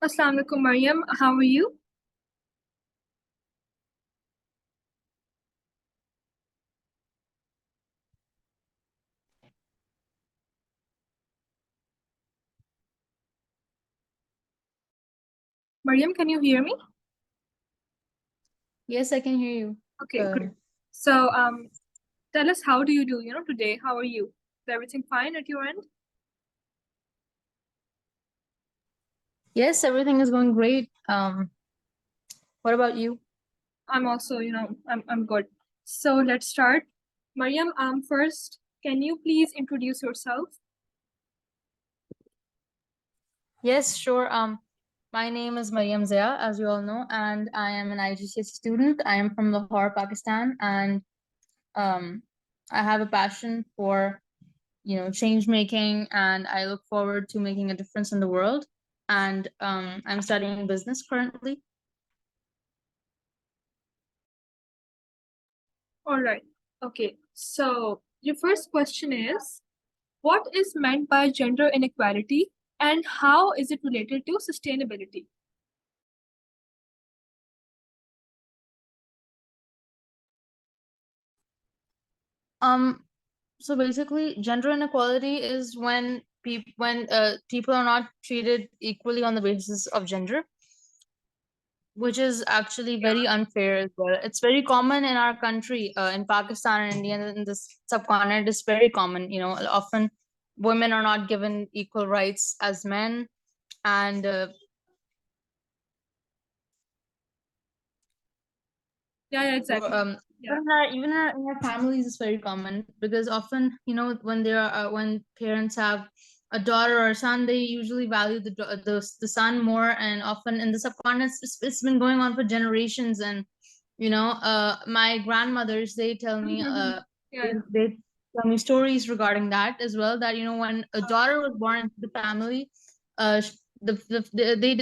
Assalamu alaikum, Maryam. How are you? Maryam, can you hear me? Yes, I can hear you. Okay, great. So, tell us, how do you do, today? How are you? Is everything fine at your end? Yes, everything is going great. What about you? I'm also, I'm good. So let's start. Maryam, first, can you please introduce yourself? Yes, sure. My name is Maryam Zia, as you all know, and I am an IGCSE student. I am from Lahore, Pakistan, and um, I have a passion for, change making, and I look forward to making a difference in the world. And I'm studying business currently. All right. Okay. So your first question is, what is meant by gender inequality and how is it related to sustainability? So basically, gender inequality is when people are not treated equally on the basis of gender, which is actually very unfair as well. It's very common in our country, in Pakistan and India, and in this subcontinent. It's very common. Often women are not given equal rights as men, and Yeah, exactly. Yeah. even in our families, it's very common because often, when parents have a daughter or a son, they usually value the son more, and often in the subcontinent, it's been going on for generations. And my grandmothers, they tell me Yeah. they tell me stories regarding that as well. That when a daughter was born into the family, they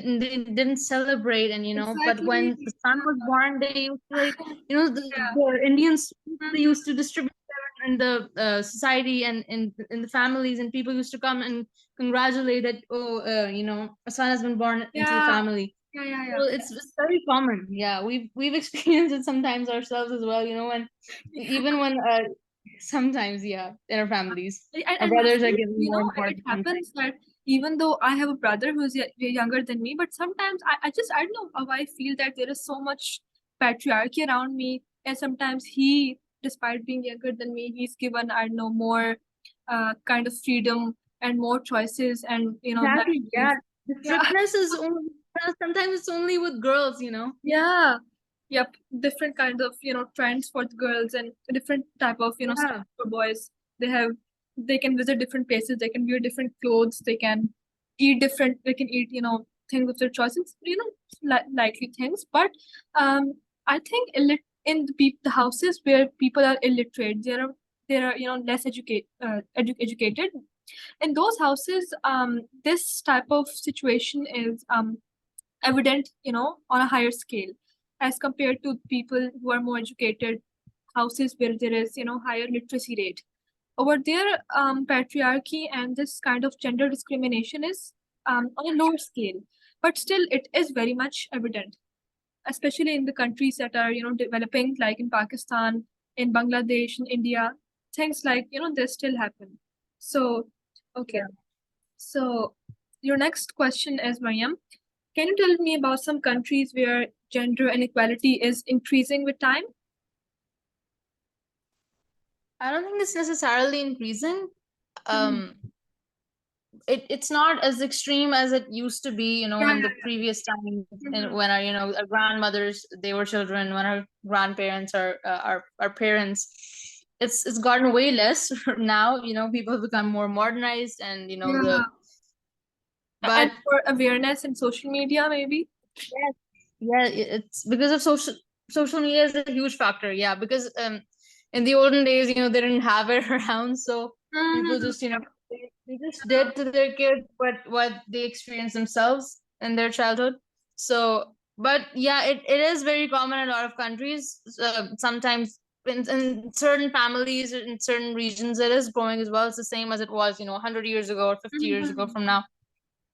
didn't celebrate, and but when Exactly. the son was born, they used to, like, the Indians, they used to distribute them in the society and in the families, and people used to come and congratulate that, oh, a son has been born into the Yeah. family. Yeah. So it's very common. Yeah, we've experienced it sometimes ourselves as well. When even when sometimes, yeah, in our families, our And brothers are mostly, given more it importance sometimes. happens that even though I have a brother who's younger than me, but sometimes I don't know how I feel that there is so much patriarchy around me, and sometimes he, despite being younger than me, he's given, I don't know, more kind of freedom and more choices, and that Exactly. Yeah. The yeah. strictness is only, sometimes it's only with girls. Yeah. Yep. Different kinds of, trends for the girls and a different type of, stuff Yeah. for boys. They can visit different places, they can wear different clothes, they can eat, things of their choices, likely things. But I think in the houses where people are illiterate, there are, less educated. In those houses, this type of situation is evident, on a higher scale as compared to people who are more educated houses where there is, higher literacy rate. Over there, patriarchy and this kind of gender discrimination is on a lower scale, but still it is very much evident, especially in the countries that are, developing, like in Pakistan, in Bangladesh, in India. Things like, they still happen. So, okay. Yeah. So, your next question is, Mariam, can you tell me about some countries where gender inequality is increasing with time? I don't think it's necessarily increasing. Mhm. It's not as extreme as it used to be, Yeah, in the previous times, and Mhm. when our grandmothers, they were children, when our grandparents are our parents. It's gotten way less now. People have become more modernized, and Yeah. but And for awareness in social media, maybe. yes, yeah, it's because of social media is a huge factor. Yeah, because in the olden days, they didn't have it around, so people Mhm. just, they just did to their kids what they experienced themselves in their childhood. So, but yeah, it is very common in a lot of countries. Sometimes in certain families, in certain regions, it is growing as well. It's the same as it was, 100 years ago or 50 years ago Mhm. from now.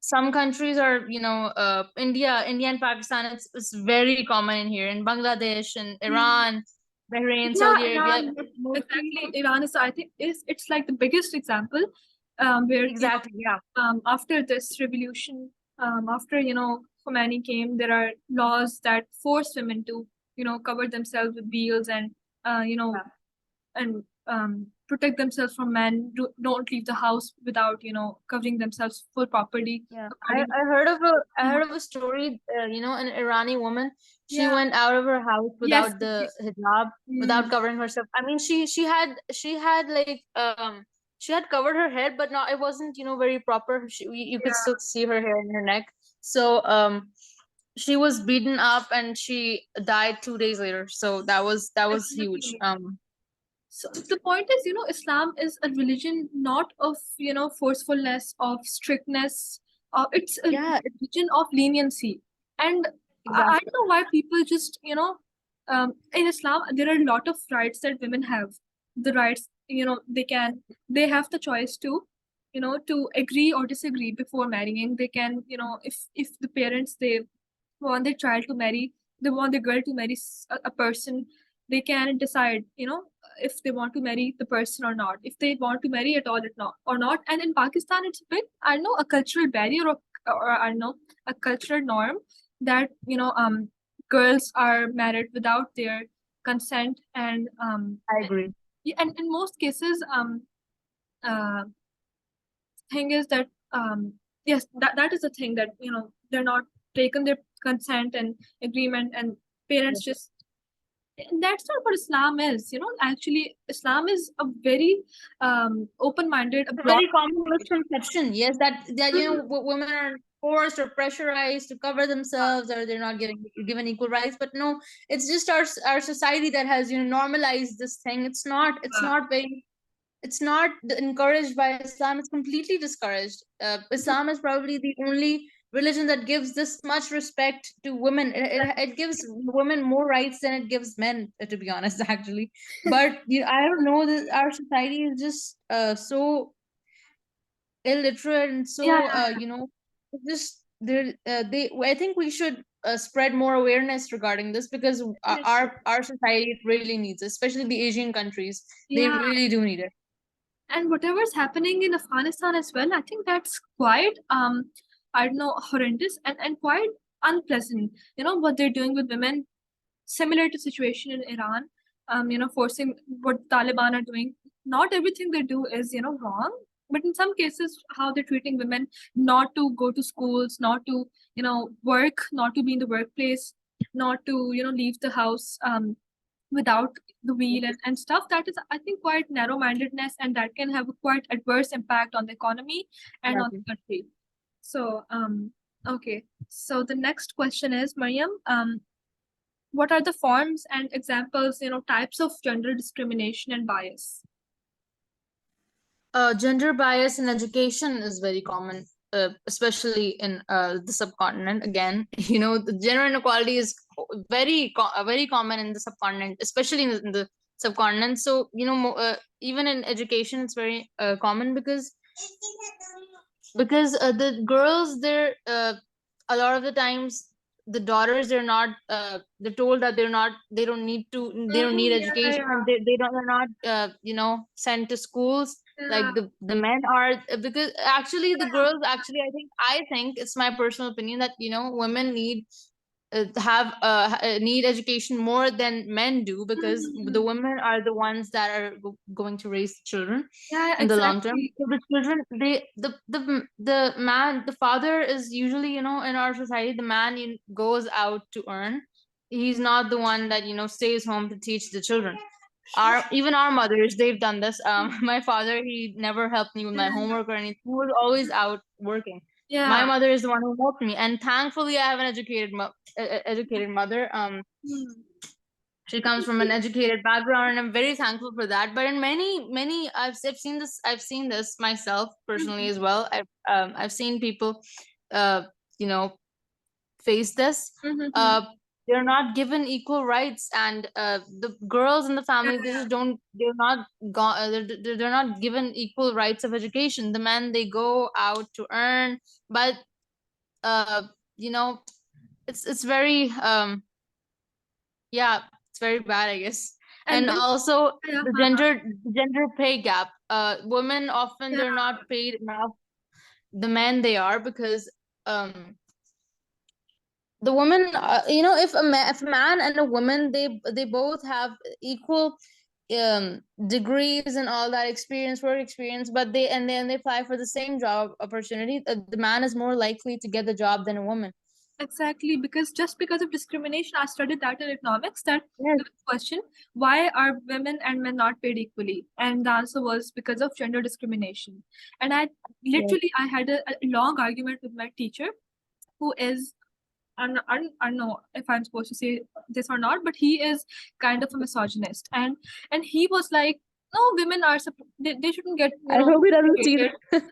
some countries are, India and Pakistan, it's very common in here, in Bangladesh and Iran, Bahrain, Yeah, Saudi Arabia. Iran, Mostly, exactly. Iran is, I think, it's like the biggest example, where exactly, yeah. after this revolution, after Khomeini came, there are laws that force women to cover themselves with veils and uh, you know Yeah. and protect themselves from men. Don't leave the house without covering themselves full properly. Yeah, According I heard of a I to heard of a story. An Irani woman. She yeah, went out of her house yes, without the hijab, without mm, covering herself. I mean, she had like she had covered her head, but not, it wasn't very proper. You could yeah, still see her hair in her neck. So she was beaten up and she died 2 days later. So that was huge. exactly. So the point is, Islam is a religion not of, forcefulness, of strictness. It's a Yeah, religion of leniency. And I exactly. don't know why people just, in Islam, there are a lot of rights that women have. The rights, they have the choice to, to agree or disagree before marrying. They can, if the parents, they want their child to marry, they want the girl to marry a person, they can decide, if they want to marry the person or not, if they want to marry at all or not. And in Pakistan, it's a bit, I know, a cultural barrier, or I know, a cultural norm that girls are married without their consent. And I agree. yeah, and in most cases, uh, thing is that yes, that is the thing, that they're not taken their consent and agreement, and parents just, that's not what Islam is. Actually, Islam is a very open-minded, a A broad. very common misconception, yes, that Mhm. women are forced or pressurized to cover themselves, or they're not given equal rights. But no, it's just our society that has normalized this thing. It's not encouraged by Islam. It's completely discouraged. Islam is probably the only religion that gives this much respect to women. It gives women more rights than it gives men, to be honest, actually. But I don't know, that our society is just so illiterate and Yeah, so just there they I think we should spread more awareness regarding this, because definitely. our society really needs it, especially the Asian countries. They Yeah, really do need it. and whatever's happening in Afghanistan as well, I think that's quite I don't know, horrendous, and quite unpleasant. What they're doing with women, similar to situation in Iran, forcing what Taliban are doing. Not everything they do is, wrong, but in some cases, how they're treating women, not to go to schools, not to, work, not to be in the workplace, not to, leave the house without the wheel, and stuff, that is, I think, quite narrow-mindedness, and that can have a quite adverse impact on the economy and on Exactly. the country. So, okay. So the next question is, Maryam, what are the forms and examples, types of gender discrimination and bias? Gender bias in education is very common, especially in the subcontinent. Again, the gender inequality is very common in the subcontinent, especially in the subcontinent. So even in education, it's very common, because the girls, a lot of the times, the daughters, they're told that they don't need Yeah, education, yeah, and they're not sent to schools like yeah, the men are, because actually the girls, actually, I think it's my personal opinion that women need education more than men do, because the mhm. women are the ones that are going to raise children Yeah, in the long term. exactly. So the children, the man, the father is usually, in our society, the man goes out to earn. He's not the one that stays home to teach the children. Our mothers, they've done this. My father, he never helped me with my Yeah, homework or anything. He was always out working. My yeah. mother is the one who helped me, and thankfully I have an educated mother. Hmm. She comes from an educated background, and I'm very thankful for that. But in many, I've seen this myself personally Mhm. as well. I've seen people you know face this. Mhm. uh they're not given equal rights, and the girls in the Yeah, family, they just don't they're not they're not given equal rights of education. The men, they go out to earn, but you know, it's very yeah, it's very bad, I guess. And then also yeah, the gender pay gap. Women often yeah, they're not paid enough the men they are, because the woman, if if a man and a woman, they both have equal degrees and all that experience, work experience, but they apply for the same job opportunity, the man is more likely to get the job than a woman. exactly, because just because of discrimination, I studied that in economics, that Yes. there was a question, why are women and men not paid equally? And the answer was because of gender discrimination. And I literally, I had a long argument with my teacher, who is, I don't know if I'm supposed to say this or not, but he is kind of a misogynist. And he was like, no, women are, they shouldn't get, I hope he doesn't see educated. that.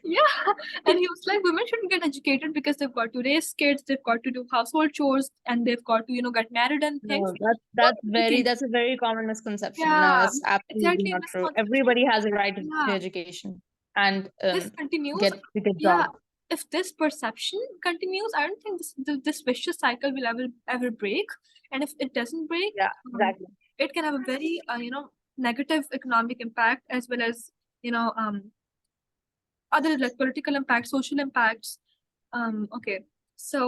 Yeah, and he was like, women shouldn't get educated because they've got to raise kids, they've got to do household chores, and they've got to, get married and things. No, Not educated. that's a very common misconception. No, Yeah, it's absolutely exactly, not true. misconception. Everybody has a right to Yeah, education and this continues. get a good Yeah, job. if this perception continues, I don't think this vicious cycle will ever break. And if it doesn't break, Yeah, exactly. it can have a very negative economic impact, as well as other like political impacts, social impacts. Okay. So,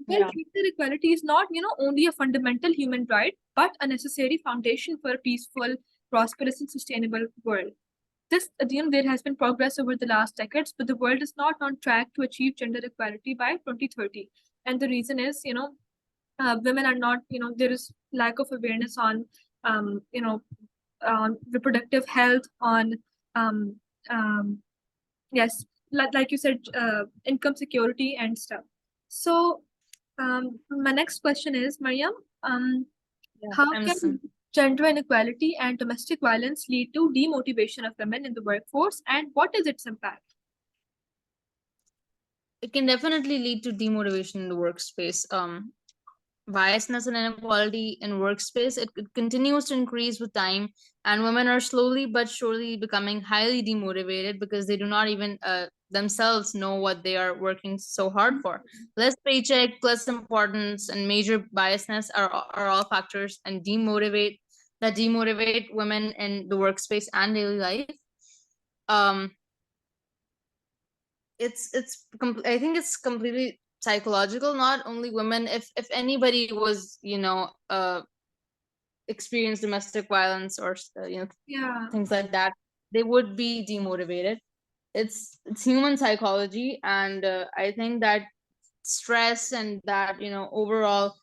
well, Yeah. gender equality is not, only a fundamental human right, but a necessary foundation for a peaceful, prosperous, and sustainable world. This, there has been progress over the last decades, but the world is not on track to achieve gender equality by 2030. And the reason is, women are not, there is lack of awareness on, on reproductive health, on, um, um, yes, like you said, income security and stuff. So, my next question is, Maryam, Yeah, how I'm can listening. gender inequality and domestic violence lead to demotivation of women in the workforce, and what is its impact? It can definitely lead to demotivation in the workspace. Biasness and inequality in workspace, it continues to increase with time, and women are slowly but surely becoming highly demotivated because they do not even themselves know what they are working so hard for. Less paycheck, less importance, and major biasness are all factors and demotivate women in the workspace and daily life. um I think it's completely psychological. Not only women, if anybody was experience domestic violence or Yeah, things like that, they would be demotivated. It's human psychology, and I think that stress and that overall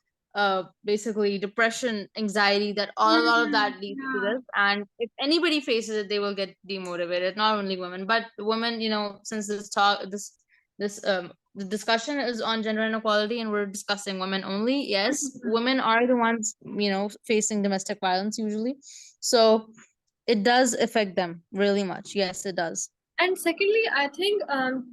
basically depression, anxiety, that all a lot of that leads to yeah, this. And if anybody faces it, they will get demotivated. Not only women, but women, since the discussion is on gender inequality and we're discussing women only. Yes, women are the ones facing domestic violence usually, so it does affect them really much. Yes, it does. and secondly, I think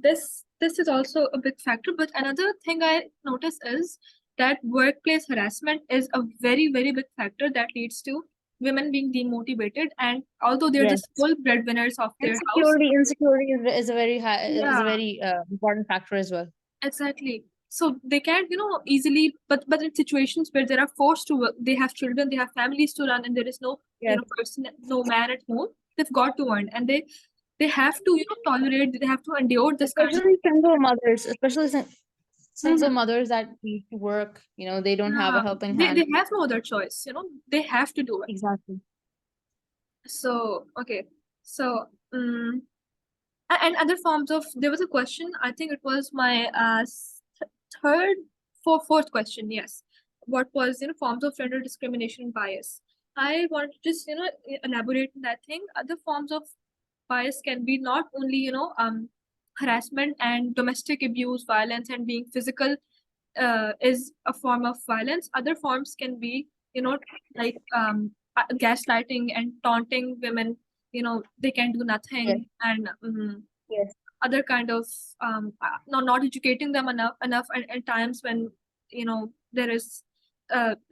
this is also a big factor. But another thing I notice is that workplace harassment is a very, very big factor that leads to women being demotivated. And although they're Yes. just full breadwinners of their house, Insecurity is a very high, is a yeah, very important factor as well. exactly. So they can't, easily, but in situations where they are forced to work, they have children, they have families to run, and there is no, Yes. person, no man at home, they've got to earn, and they have to, tolerate, they have to endure this kind of. Especially single mothers, single Mhm. mothers that need to work, they don't have a Yeah, helping they hand. have no other choice, they have to do it. Exactly. So, okay. So, and other forms of, there was a question, I think it was my third, fourth question, yes. What was, forms of gender discrimination and bias? I want to just, elaborate on that thing. Other forms of bias can be not only, harassment and domestic abuse, violence, and being physical is a form of violence. Other forms can be, like gaslighting and taunting women. They can do Yes. nothing, and Yes. other kind of not educating them enough at times when there is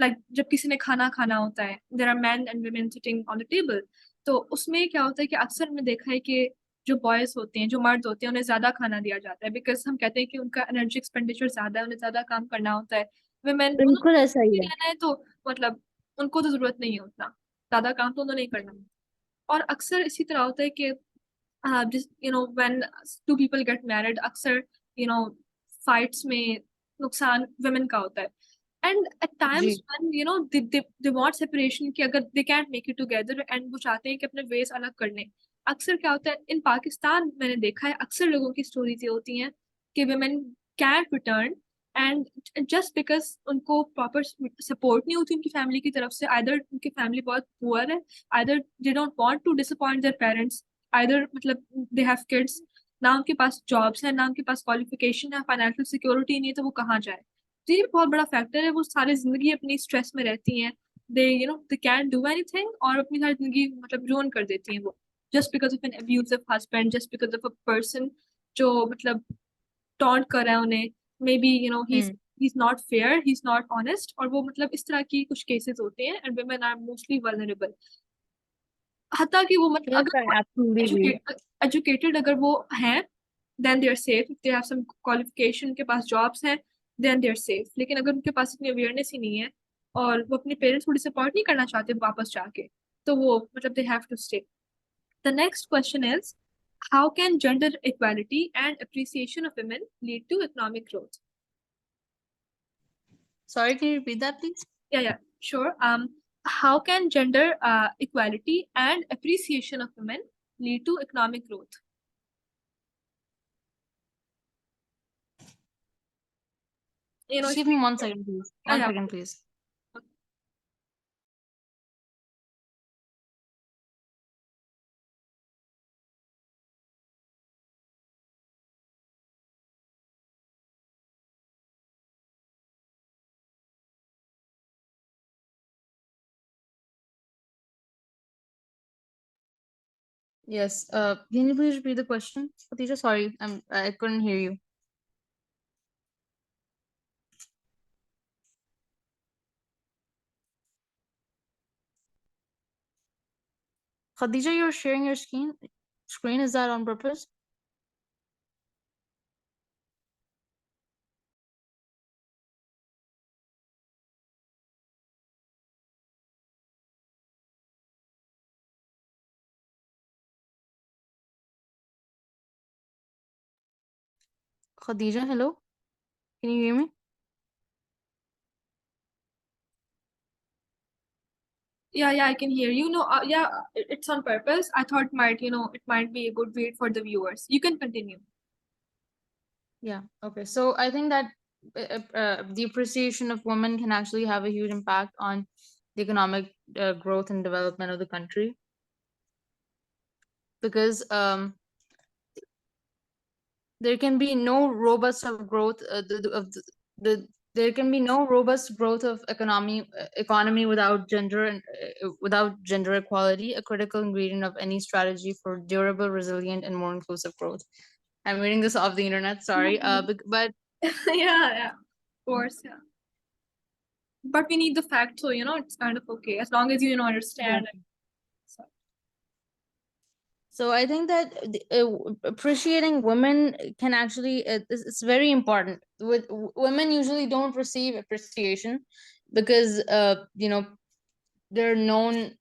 like जब किसी ने खाना खाना होता है, there are men and women sitting on the table, तो उसमें क्या होता है कि अक्सर मैंने देखा है कि जो बॉयज होते हैं, जो मर्द होते हैं, उन्हें ज्यादा खाना दिया जाता है, बिकॉज हम कहते हैं कि उनका एनर्जी एक्सपेंडिचर ज्यादा है, उन्हें ज्यादा काम करना होता है। वुमेन बिल्कुल ऐसा ही है। रहना है तो मतलब उनको तो जरूरत नहीं है उतना ज्यादा काम, तो उन्होंने नहीं करना। और अक्सर इसी तरह होता है कि just when two people get married, अक्सर फाइट्स में नुकसान women का होता है। And at times ji when they want separation, कि अगर they can't make it together and वो चाहते हैं कि अपने ways अलग कर लें, अक्सर क्या होता है इन पाकिस्तान मैंने देखा है, अक्सर लोगों की स्टोरीज ये होती हैं कि women can't return, and just because उनको प्रॉपर सपोर्ट नहीं होती उनकी फैमिली की तरफ से, आइदर उनकी फैमिली बहुत पुअर है, either they don't want to disappoint their parents, either मतलब दे हैव किड्स, ना उनके पास जॉब्स है, ना उनके पास क्वालिफिकेशन है, फाइनेंशियल सिक्योरिटी नहीं है, तो वो कहाँ जाए। तो ये बहुत बड़ा फैक्टर है, वो सारी जिंदगी अपनी स्ट्रेस में रहती हैं, दे कैन डू एनीथिंग, और अपनी सारी जिंदगी मतलब रुइन कर देती हैं वो, just because of N abusive husband, just because of a person जो मतलब टॉन्ट कर रहा है उन्हें, may be he is not fair, he is not honest, और वो मतलब इस तरह की कुछ केसेस होते हैं, and women are mostly vulnerable. हत्ता कि वो मतलब यस आई अगर एब्सोल्युटली एग्री। एजुकेटेड अगर वो हैं, then they are safe, if they have some qualification, उनके पास जॉब्स हैं, देन दे आर सेफ। लेकिन अगर उनके पास इतनी अवेयरनेस ही नहीं है, और वो अपने पेरेंट्स को सपोर्ट नहीं करना चाहते वापस जाके, तो वो मतलब they have to stay. The next question is, how can gender equality and appreciation of women lead to economic growth? Sorry, can you repeat that please? Yeah, sure. How can gender equality and appreciation of women lead to economic growth? Just give me 1 second please. Yeah, One yeah. second please. Yes. Can you please repeat the question, Khadijah? Sorry, I couldn't hear you. Khadijah, you're sharing your screen. Screen, is that on purpose? Khadijah, hello? Can you hear me? Yeah, I can hear you. No, yeah, it's on purpose. I thought it might be a good read for the viewers. You can continue. Yeah. Okay. So I think that the appreciation of women can actually have a huge impact on the economic growth and development of the country, because there can be no robust of growth there can be no robust growth of economy without gender and without gender equality, a critical ingredient of any strategy for durable, resilient, and more inclusive growth. I'm reading this off the internet, sorry. But Yeah, of course, yeah. But we need the facts, so it's kind of okay as long as you understand. So, So I think that appreciating women can actually it's very important. With women usually don't receive appreciation because they're known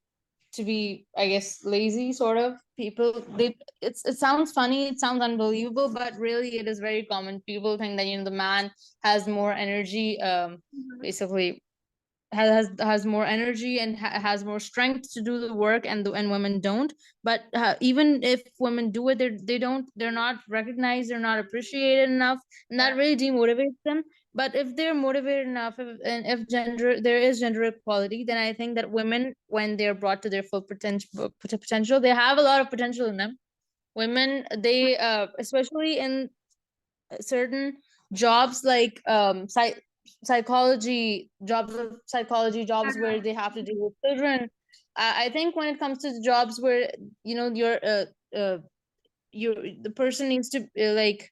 to be, I guess, lazy sort of people. It sounds funny, it sounds unbelievable, but really it is very common. People think that the man has more energy, basically has more energy and has more strength to do the work, and women don't. But even if women do it, they're not recognized, they're not appreciated enough, and that really demotivates them. But if they're motivated enough, and if there is gender equality, then I think that women, when they're brought to their full potential, they have a lot of potential in them. Women, they especially in certain jobs like psychology jobs where they have to deal with children. I think when it comes to the jobs where the person needs to like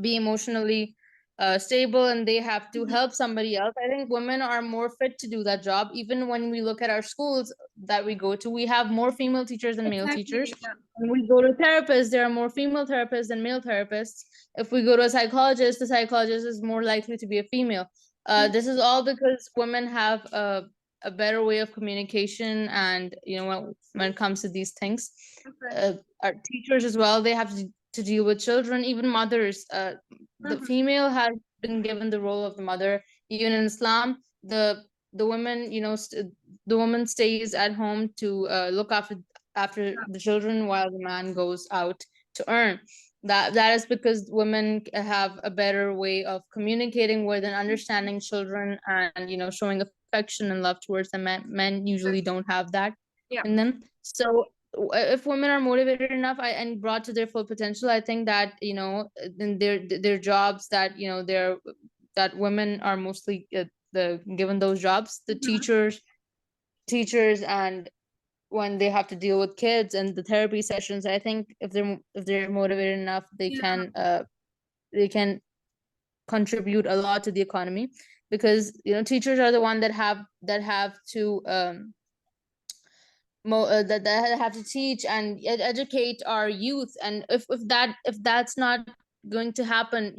be emotionally stable and they have to Mhm. help somebody else. I think women are more fit to do that job. Even when we look at our schools that we go to, we have more female teachers than male teachers. Exactly. Yeah. When we go to therapists, there are more female therapists than male therapists. If we go to a psychologist, the psychologist is more likely to be a female. This is all because women have a better way of communication, and when it comes to these things, Okay. our teachers as well, they have to deal with children, even mothers. The Mhm. female has been given the role of the mother. Even in Islam, the woman, the woman stays at home to look after Yeah. the children while the man goes out to earn. That is because women have a better way of communicating with and understanding children, and showing affection and love towards them. Men usually don't have that Yeah. in them. So if women are motivated enough and brought to their full potential, I think that in their jobs that that women are mostly the given those jobs, the Mhm. teachers, and when they have to deal with kids and the therapy sessions, I think if they're motivated enough, Yeah. they can contribute a lot to the economy, because teachers are the one that have to that have to teach and educate our youth. And if that's not going to happen,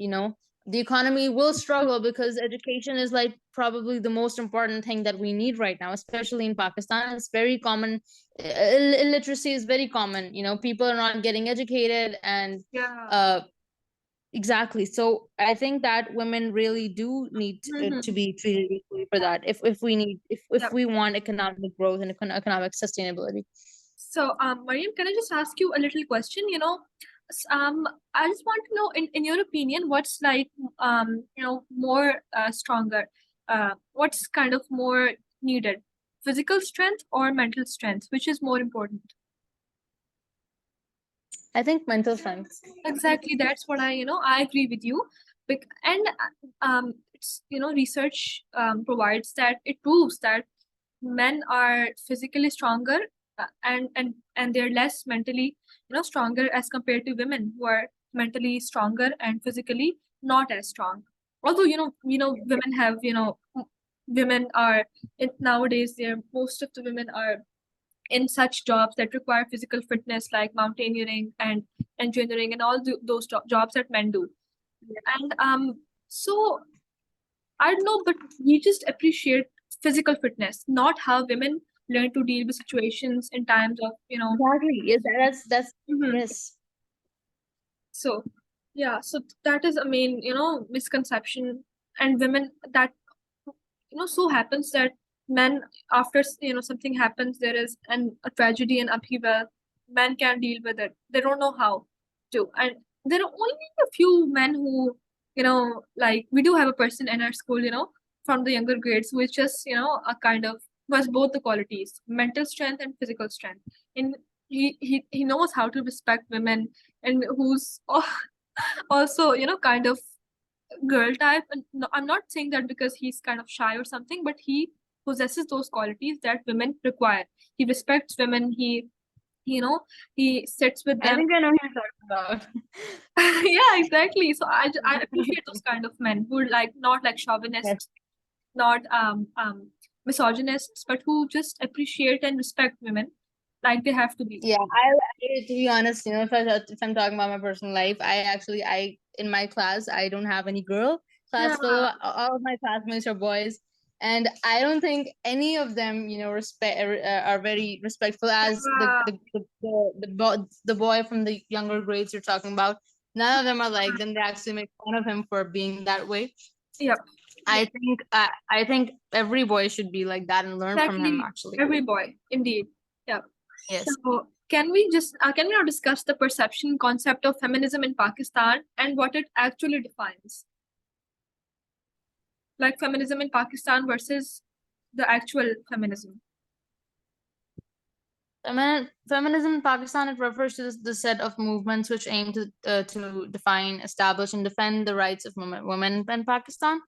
the economy will struggle, because education is like probably the most important thing that we need right now, especially in Pakistan. It's very common. Illiteracy is very common. People are not getting educated, and Yeah. uh exactly. So I think that women really do need to Mhm. be treated equally for that, if we need if Yeah. we want economic growth and economic sustainability. So, Mariam, can I just ask you a little question? I just want to know, in your opinion, what's like, more stronger? What's kind of more needed? Physical strength or mental strength? Which is more important? I think mental strength. Exactly, that's what I agree with you. And it's research provides that it proves that men are physically stronger, and they're less mentally stronger as compared to women who are mentally stronger and physically not as strong. Although women have women are nowadays, they're most of the women are in such jobs that require physical fitness, like mountaineering and engineering and all those jobs that men do. And so I don't know, but we just appreciate physical fitness, not how women learn to deal with situations in times of Exactly. Yes, that's Mhm. yes. So yeah, so that is a main misconception. And women, that so happens that men, after something happens, there is a tragedy and upheaval, men can't deal with it, they don't know how to. And there are only a few men who like, we do have a person in our school from the younger grades who is just a kind of, who has both the qualities, mental strength and physical strength. And he knows how to respect women, and who's also kind of girl type. And no, I'm not saying that because he's kind of shy or something, but he possesses those qualities that women require. He respects women. He sits with I them. think I know who you're talking about. Yeah, exactly. So I appreciate those kind of men who are like, not like Yes. chauvinists, not misogynists, but who just appreciate and respect women like they have to be. Yeah, to be honest, if I'm talking about my personal life, I in my class I don't have any girl Yeah. class fellow. All of my classmates are boys, and I don't think any of them, are very respectful as Yeah. the boy from the younger grades you're talking about. None of them are like them. They actually make fun of him for being that way. Yep. I think every boy should be like that and learn from him, Exactly. actually. Every boy, indeed. Yeah. Yes. So, can we now discuss the perception concept of feminism in Pakistan and what it actually defines? Like feminism in Pakistan versus the actual feminism. Feminism in Pakistan, it refers to the set of movements which aim to define, establish, and defend the rights of women in Pakistan.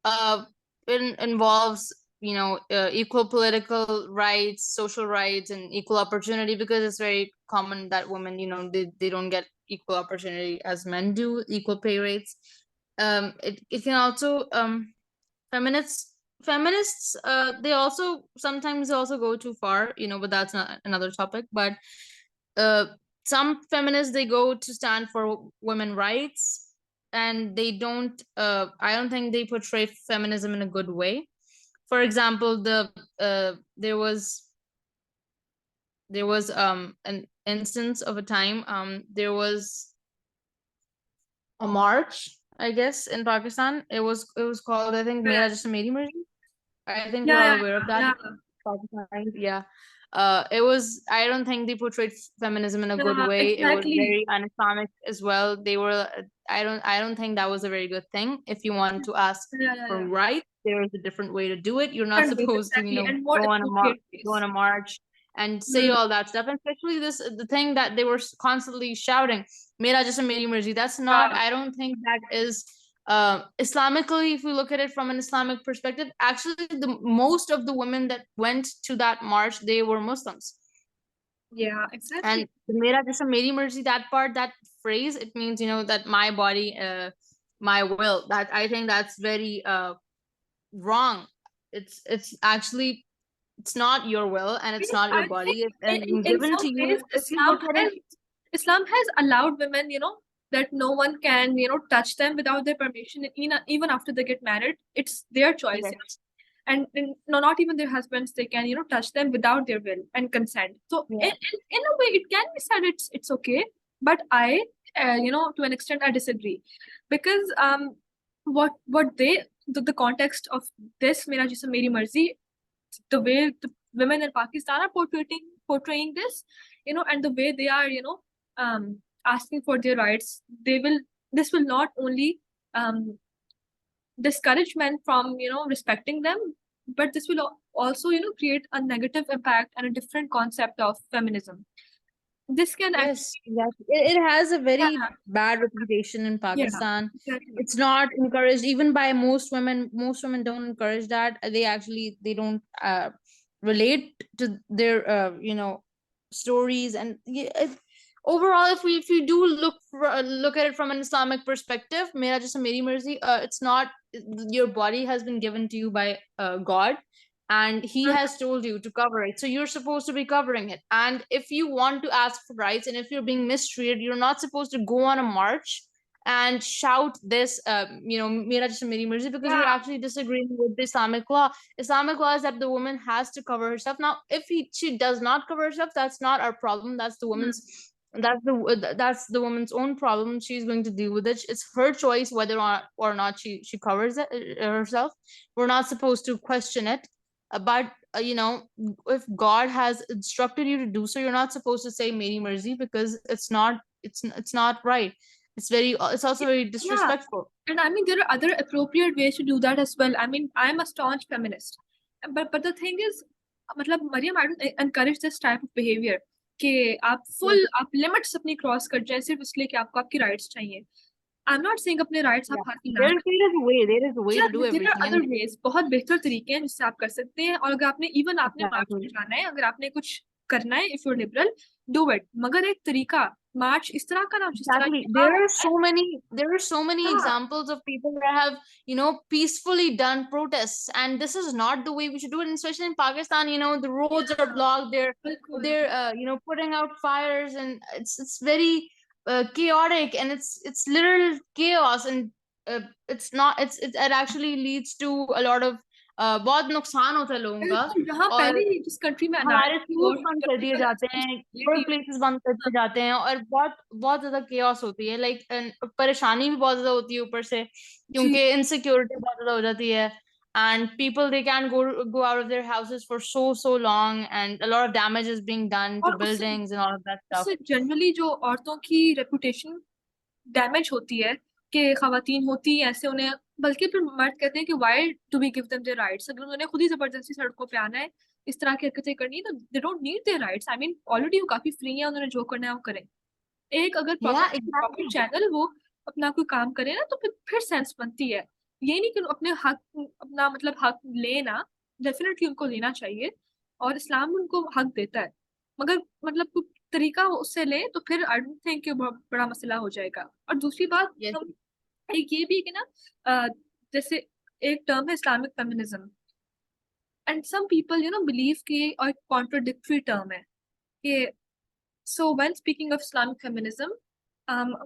Uh, it involves equal political rights, social rights, and equal opportunity, because it's very common that women they don't get equal opportunity as men do, equal pay rates. it can also feminists they also sometimes also go too far, but that's not another topic. But uh some feminists, they go to stand for women rights, and they don't I don't think they portray feminism in a good way. For example, there was an instance of a time, there was a march, I guess, in Pakistan. It was called, I think, Mera Jism Meri Marzi. I think we're Yeah, all yeah, aware of that. yeah, Pakistan, yeah. It was. I don't think they portrayed feminism in a good yeah, way. It was exactly. very un-Islamic as well. They were. I don't think that was a very good thing. If you want to ask Yeah, yeah, for yeah. rights, there is a different way to do it. You're not Different ways, supposed to, exactly, and more appropriate go on ways. a march and say Mm, all that stuff. And especially the thing that they were constantly shouting, "Mera Jism Meri Marzi." That's not. yeah, I don't think that is Islamically, if we look at it from an Islamic perspective, actually the most of the women that went to that march, they were Muslims. yeah, exactly. And the Mera Jism Meri Marzi, that part, that phrase, it means, that my body, my will. That, I think that's very wrong. It's actually, it's not your will, and it's not your I think body. It's in, and in given some to ways you. If you look at it, Islam has allowed women, that no one can, touch them without their permission, and even after they get married, it's their choice. yes, And no, not even their husbands, they can, touch them without their will and consent. So yeah, in a way, it can be said it's okay. But to an extent, I disagree, because what the context of this Mera Jism Meri Marzi, the way the women in Pakistan are portraying this, and the way they are, asking for their rights, this will not only um, discourage men from, respecting them, but this will also, create a negative impact and a different concept of feminism. This can yes, actually, exactly. It has a very yeah, bad reputation in yeah, Pakistan. exactly. It's not encouraged even by most women. Most women don't encourage that. They don't relate to their stories. And overall, if we do look at it from an Islamic perspective, Mera Jism Meri Marzi, it's not, your body has been given to you by God, and he Mhm. has told you to cover it, so you're supposed to be covering it. And if you want to ask for rights, and if you're being mistreated, you're not supposed to go on a march and shout this, Mera Jism Meri Marzi, because you're Yeah, actually disagreeing with the Islamic law. Islamic law is that the woman has to cover herself. Now, if she does not cover herself, that's not our problem. That's the woman's own problem. She's going to deal with it. It's her choice whether or not she covers it herself. We're not supposed to question it. But if God has instructed you to do so, you're not supposed to say Meri Marzi, because it's not right. It's also very yeah. disrespectful. And I mean, there are other appropriate ways to do that as well. I mean, I'm a staunch feminist, but the thing is, मतलब Mariam, I don't encourage this type of behavior कि Yes. आप limits अपनी cross कर जाए सिर्फ इसलिए कि आपको आपकी rights चाहिए. I'm not saying अपने rights आप Yeah. हासिल ना There is a way yeah, to do there are everything. other And ways. बहुत बेहतर तरीके हैं जिससे आप कर सकते हैं. और अगर आपने मार्च में exactly. जाना है, अगर आपने कुछ करना है, if you're liberal, do it. मगर एक तरीका मार्च इस तरह का ना जिस तरह Exactly. की हाँ There are so many हाँ examples of people that have, peacefully done protests, and this is not the way we should do it. And especially in Pakistan, the roads are blocked. बिल्कुल. They're putting out fires, and it's very chaotic, and it's literal chaos. And it's not it actually leads to a lot of बहुत नुकसान होता है लोगों का. बिल्कुल, जहाँ और पहले जिस कंट्री में हमारे अनारकी स्कूल और बंद कर दिए जाते हैं, वर्क responsibility प्लेसेस बंद कर दिए जाते हैं, और बहुत बहुत ज्यादा केओस होती है. लाइक परेशानी भी बहुत ज्यादा होती है ऊपर से, जी. क्योंकि इनसिक्योरिटी बहुत ज्यादा हो जाती है. And people, they can't go out of their houses for so long, and a lot of damage is being done to और buildings and all of that stuff. उससे जनरली जो औरतों की रेपुटेशन डैमेज होती है कि खवातीन होती हैं ऐसे उन्हें, बल्कि फिर मर्द कहते हैं कि why do we give them their rights. अगर उन्होंने खुद ही जबरदस्ती सड़कों पे आना है, इस तरह की हरकतें करनी है, तो they don't need their rights. I mean already वो काफी फ्री है, उन्होंने जो करना है वो करें. एक अगर Yeah, प्रॉपर exactly. चैनल वो अपना कोई काम करे ना, तो फिर सेंस बनती है. ये नहीं कि अपने हक अपना मतलब हक लेना, डेफिनेटली उनको लेना चाहिए, और इस्लाम उनको हक देता है. मगर मतलब कोई तरीका वो उससे ले, तो फिर आई डोंट थिंक कि बहुत बड़ा मसला हो जाएगा. और दूसरी बात, Yes. हम ये भी है ना जैसे एक टर्म है Islamic feminism, and some people believe कि और कॉन्ट्रोडिक्टरी टर्म है कि so when speaking of Islamic feminism,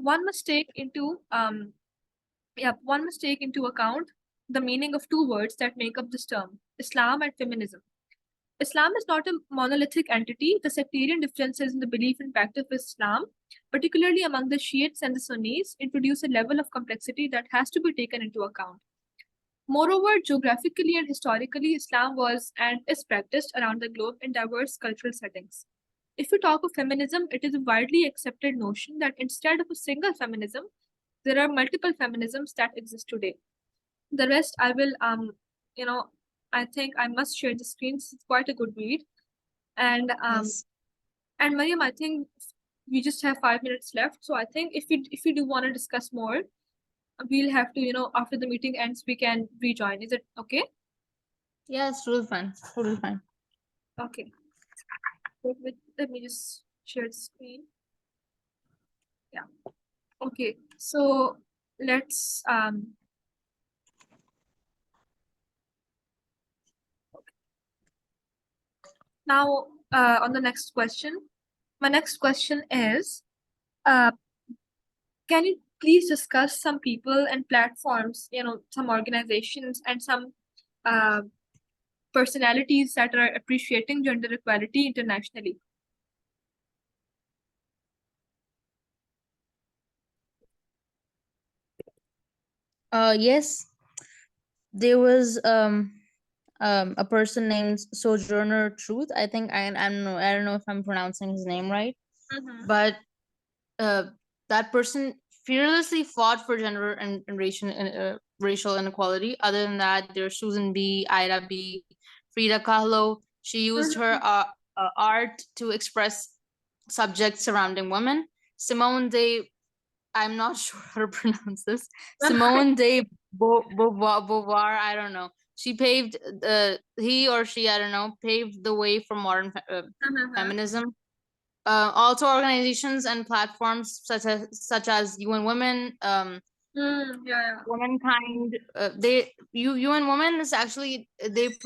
one must take into one must take into account the meaning of two words that make up this term, Islam and feminism. Islam is not a monolithic entity. The sectarian differences in the belief and practice of Islam, particularly among the Shiites and the Sunnis, introduce a level of complexity that has to be taken into account. Moreover, geographically and historically, Islam was and is practiced around the globe in diverse cultural settings. If we talk of feminism, it is a widely accepted notion that instead of a single feminism, there are multiple feminisms that exist today. The rest I will you know I think I must share the screen. It's quite a good read. And Yes. and Maryam, I think we just have 5 minutes left. So I think if we do want to discuss more, we'll have to, after the meeting ends, we can rejoin. Is it okay? Yeah, it's totally fine. Totally fine. Okay. Let me just share the screen. Yeah. Okay. So let's now on the next question. My next question is, can you please discuss some people and platforms, some organizations and some uh, personalities that are appreciating gender equality internationally? Yes, there was a person named Sojourner Truth. I think I don't know if I'm pronouncing his name right, but that person fearlessly fought for gender and racial inequality. Other than that, there's Susan B, Ida B, Frida Kahlo. She used her art to express subjects surrounding women. Simone de, I'm not sure how to pronounce this. Simone de Beauvoir, I don't know. She paved he or she, I don't know, paved the way for modern feminism. Also organizations and platforms such as UN Women, Yeah. Womankind. UN Women is actually, it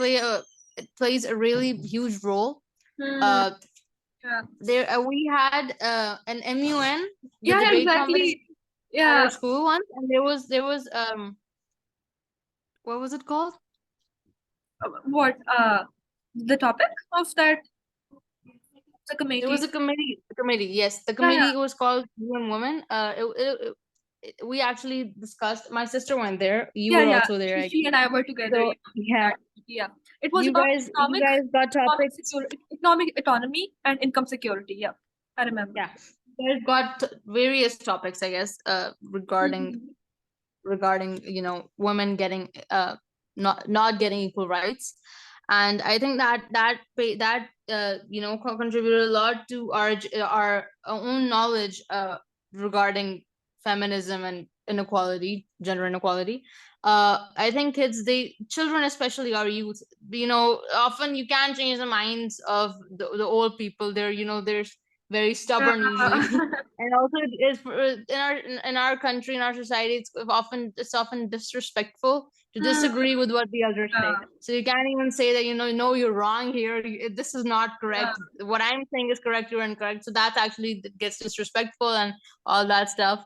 plays a really huge role. Yeah. There we had an MUN, the Yeah, debate competition exactly. at Yeah. our school once, and there was what was it called? What the topic of that, the There was committee? a committee. Yes, the Yeah, committee was called UN Women. We actually discussed. My sister went there. You were yeah. also there, I She guess. and I were together. So yeah, Yeah. It was about you guys got topics. economic autonomy and income security. Yeah, I remember. Yeah, you guys got various topics, I guess, regarding women getting not getting equal rights. And I think that contributed a lot to our own knowledge regarding feminism and inequality, gender inequality. I think children, especially our youth, often you can't change the minds of the old people. They're very stubborn usually. And also it is in our country, in our society, it's often disrespectful to disagree with what the others say. So you can't even say that no, you're wrong here. This is not correct. What I'm saying is correct, you're incorrect. So that actually gets disrespectful and all that stuff.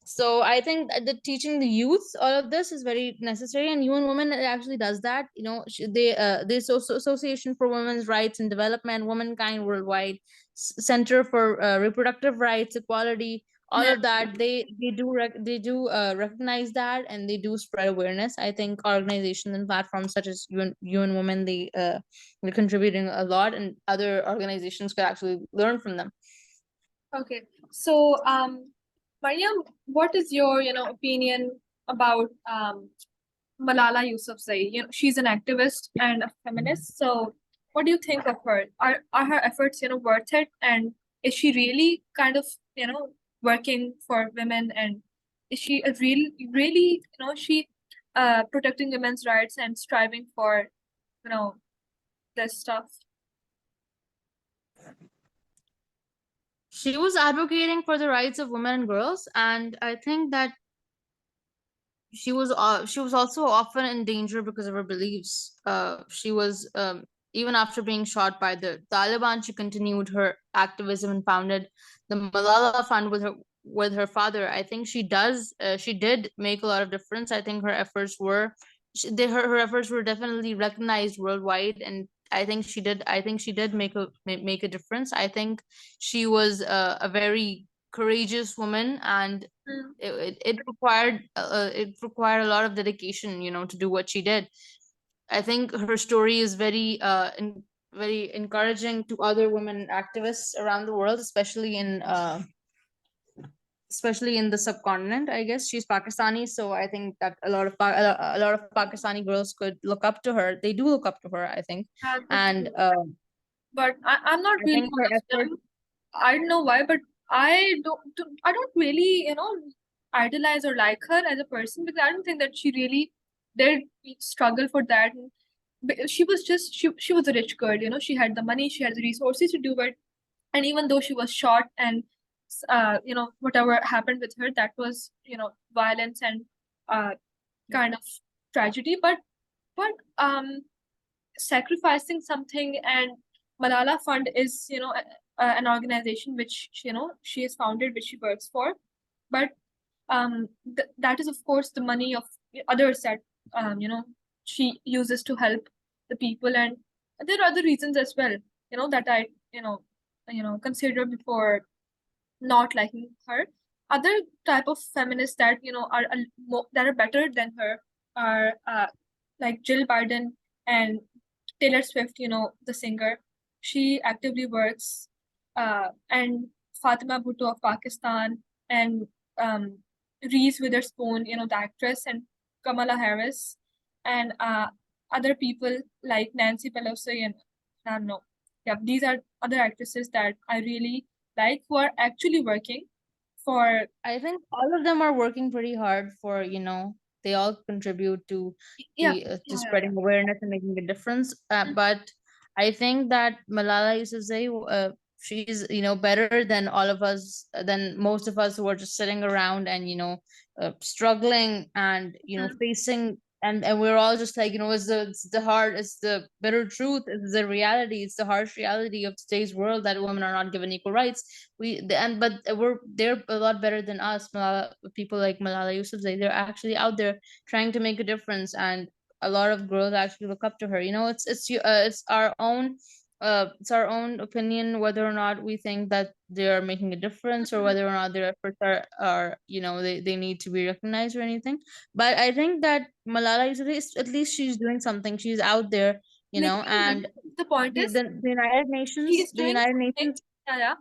So I think that the teaching the youth all of this is very necessary, and UN Women actually does that. The Association for Women's Rights and Development, Womankind Worldwide, Center for Reproductive Rights, Equality, all of that, they do recognize that, and they do spread awareness. I think organizations and platforms such as UN Women, they're contributing a lot, and other organizations could actually learn from them. Okay. So, Maryam, what is your, opinion about Malala Yousafzai? She's an activist and a feminist. So, what do you think of her? Are her efforts, worth it? And is she really kind of, working for women? And is she a really, she protecting women's rights and striving for, this stuff? She was advocating for the rights of women and girls, and I think that she was also often in danger because of her beliefs. She was even after being shot by the Taliban, she continued her activism and founded the Malala Fund with her father. I think she did make a lot of difference. I think her efforts were her efforts were definitely recognized worldwide, and I think she did make a difference. I think she was a very courageous woman, and Mm. it required a lot of dedication, to do what she did. I think her story is very encouraging to other women activists around the world, especially in the subcontinent. I guess she's Pakistani, so I think that a lot of Pakistani girls could look up to her. They do look up to her, I think. Yeah, they And do. But I'm not I really think one her of effort. them. I don't know why, but I don't really, idolize or like her as a person, because I don't think that she really did struggle for that. But she was a rich girl, she had the money, she had the resources to do it. And even though she was shot and whatever happened with her, that was, violence and uh kind of tragedy. But sacrificing something, and Malala Fund is, an organization which, she has founded, which she works for. But that is, of course, the money of others that, she uses to help the people. And there are other reasons as well, that I, consider before not liking her. Other type of feminists that, that are better than her are, like Jill Biden and Taylor Swift, the singer. She actively works, and Fatima Bhutto of Pakistan, and Reese Witherspoon, the actress, and Kamala Harris, and other people like Nancy Pelosi, and I don't know. Yeah, these are other actresses that I really like, who are actually working for. I think all of them are working pretty hard for, they all contribute Yeah, to yeah, yeah, spreading awareness and making a difference. yeah. But I think that Malala Yousafzai, she's, better than all of us, than most of us who are just sitting around and, struggling and, Mhm. facing. And we're all just like, it's the bitter truth, it's the reality, it's the harsh reality of today's world that women are not given equal rights. But they're a lot better than us. People like Malala Yousafzai, they're actually out there trying to make a difference, and a lot of girls actually look up to her. It's our own opinion whether or not we think that they are making a difference, or Mhm. whether or not their efforts are they need to be recognized or anything. But I think that Malala Yousafzai, at least she's doing something. She's out there, Like, and the point is, the United she Nations, is doing something. Yeah, yeah.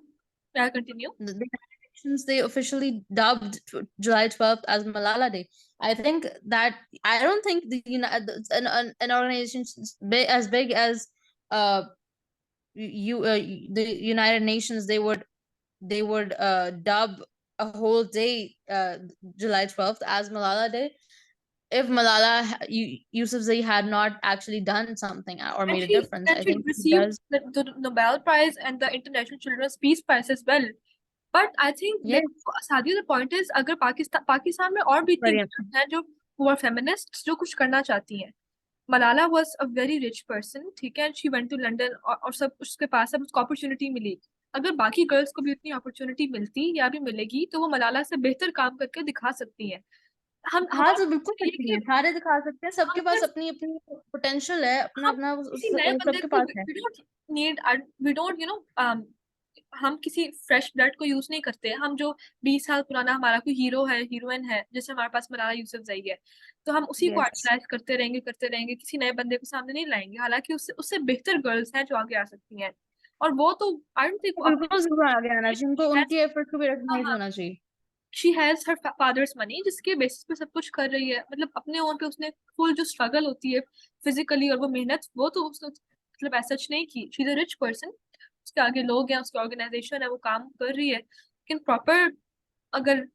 Yeah, continue. the United Nations, they officially dubbed July 12th as Malala Day. I think that I don't think an organization as big as uh the United Nations, they would dub a whole day, July 12th, as Malala Day, if Yousafzai had not actually done something or And made a she difference. and I she think she received does. the Nobel Prize and the International Children's Peace Prize as well. But I think, Yes, Sadia, the point is, अगर पाकिस्तान में और भी इतनी Maryam. girls हैं जो who are feminists, जो कुछ करना चाहती हैं. Malala was a very rich person, ठीक है, and she went to London, और सब उसके पास सब उसको अपॉर्चुनिटी मिली. अगर बाकी गर्ल्स को भी उतनी अपॉर्चुनिटी मिलती या भी मिलेगी, तो वो मलाला से बेहतर काम करके दिखा सकती हैं. हम हाँ, हमारा तो बिल्कुल ये सकती कि हैं, सारे दिखा सकते हैं, सबके हम पास बस अपनी अपनी पोटेंशियल है, अपना हम अपना किसी नए बंदे सबके को, पास है. we don't need, we don't, हम किसी फ्रेश ब्लड को यूज नहीं करते. हम जो 20 साल पुराना हमारा कोई हीरो है, हीरोइन है, जैसे हमारे पास मलाला यूसुफजई है, तो हम उसी को Yes. आइडलाइज करते रहेंगे, किसी नए बंदे को सामने नहीं लाएंगे. हालांकि उससे उससे बेहतर गर्ल्स हैं जो आगे आ सकती हैं. और वो तो आई डोंट थिंक वो बिल्कुल जरूर आगे आना चाहिए, उनको अपने, उनके एफर्ट को भी हाँ रिकॉग्नाइज हाँ, होना चाहिए. She has her father's money, जिसके बेसिस पे सब कुछ कर रही है. मतलब अपने ओन पे उसने फुल जो स्ट्रगल होती है फिजिकली, और वो मेहनत, वो तो उसने मतलब ऐसा नहीं की. She is a rich person, उसके आगे लोग हैं, उसकी ऑर्गेनाइजेशन है, वो काम कर रही है. लेकिन प्रॉपर, अगर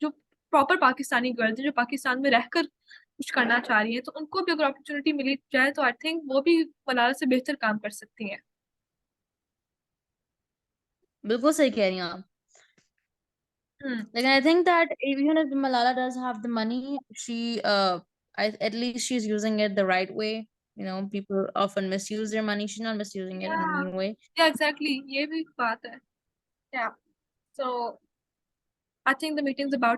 जो प्रॉपर पाकिस्तानी गर्ल्स हैं जो पाकिस्तान में रहकर कुछ करना चाह रही है, तो उनको भी अगर अपॉर्चुनिटी मिली जाए, तो आई थिंक वो भी मलाला से बेहतर काम कर सकती हैं. बिल्कुल सही कह रही हैं आप. Like, I think that even if Malala does have the money, she at least she's using it the right way. You know, people often misuse their money. She's not misusing it in Yeah, any way. yeah, exactly. ये भी बात है. Yeah. So I think the meeting's about